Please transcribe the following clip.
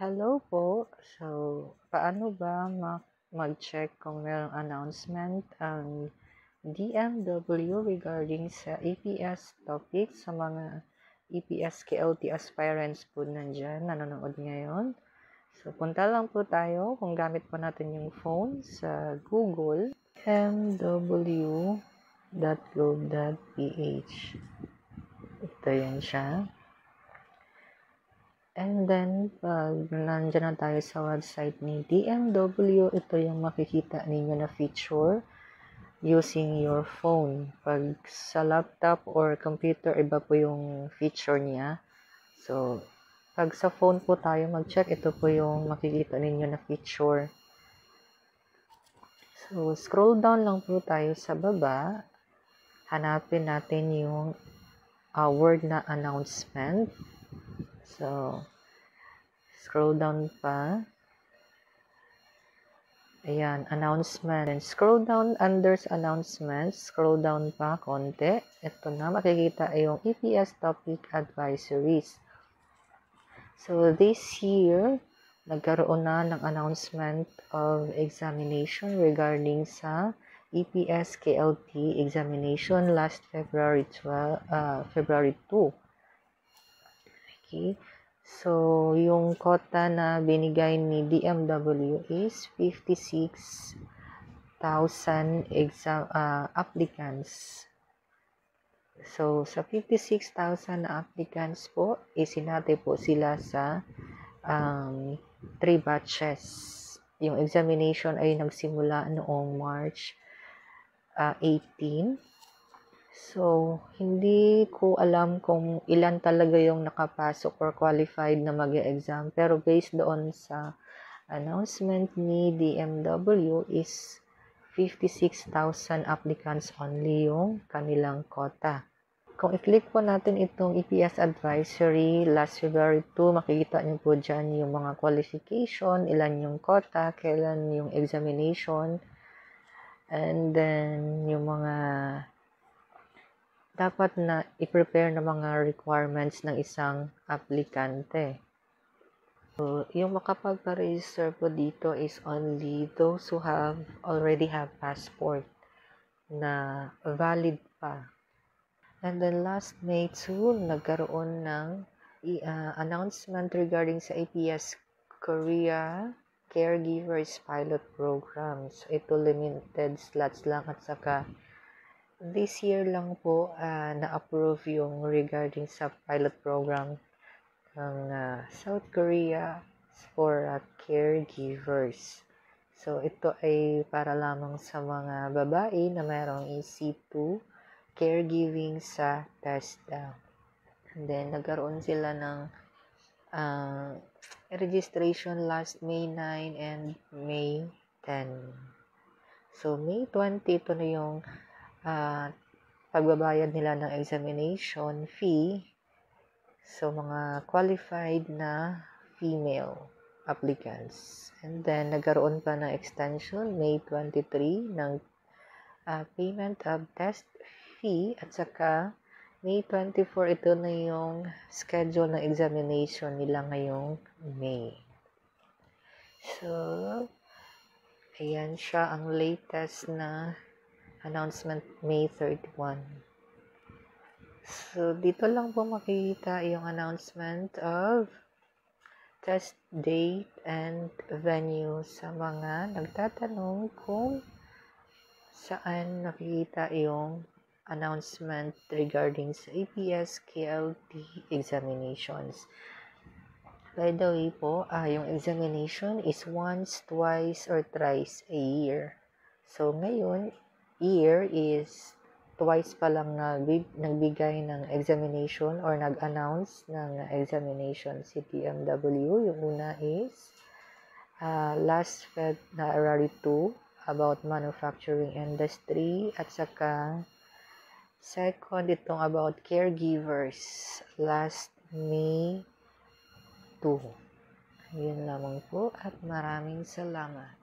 Hello po. So, paano ba mag-check kung merong announcement ang DMW regarding sa EPS topic sa mga EPS KLT aspirants po nandyan, nanonood ngayon? So, punta lang po tayo kung gamit po natin yung phone sa Google, mw.gov.ph. Ito yan siya. And then, pag nandiyan na tayo sa website ni DMW, ito yung makikita ninyo na feature using your phone. Pag sa laptop or computer, iba po yung feature niya. So, pag sa phone po tayo mag-check, ito po yung makikita ninyo na feature. So, scroll down lang po tayo sa baba. Hanapin natin yung word na announcement. So, scroll down pa. Ayan, announcement. And scroll down under announcements. Scroll down pa konti. Ito na, makikita ay yung EPS topic advisories. So, this year, nagkaroon na ng announcement of examination regarding sa EPS KLT examination last February 2. Okay. So, yung quota na binigay ni DMW is 56,000 applicants. So, sa 56,000 applicants po, isinati po sila sa 3 batches. Yung examination ay nagsimula noong March 18. So, hindi ko alam kung ilan talaga yung nakapasok or qualified na mag-exam. Pero based doon sa announcement ni DMW is 56,000 applicants only yung kanilang quota. Kung i-click po natin itong EPS advisory last February 2, makikita niyo po dyan yung mga qualification, ilan yung quota, kailan yung examination, and then yung mga dapat na i-prepare na mga requirements ng isang aplikante. So, yung makapagpa-register po dito is only those who already have passport na valid pa. And then last May 2, nagkaroon ng announcement regarding sa APS Korea Caregivers Pilot Program. So, ito limited slots lang at saka this year lang po na-approve yung regarding sa pilot program ng South Korea for caregivers. So, ito ay para lamang sa mga babae na mayroong EC2 caregiving sa TESDA. And then, nagkaroon sila ng registration last May 9 and May 10. So, May 20, ito na yung pagbabayad nila ng examination fee. So, mga qualified na female applicants. And then, nagkaroon pa ng extension, May 23, ng payment of test fee. At saka, May 24, ito na yung schedule ng examination nila ngayong May. So, ayan siya ang latest na announcement May 31. So, dito lang po makikita yung announcement of test date and venue sa mga nagtatanong kung saan nakikita yung announcement regarding sa APS KLT examinations. By the way po, yung examination is once, twice, or thrice a year. So, ngayon, year is twice pa lang nagbigay ng examination or nag-announce ng examination si DMW. Yung una is last February 2 about manufacturing industry at saka second itong about caregivers last May 2. Yun lamang po at maraming salamat.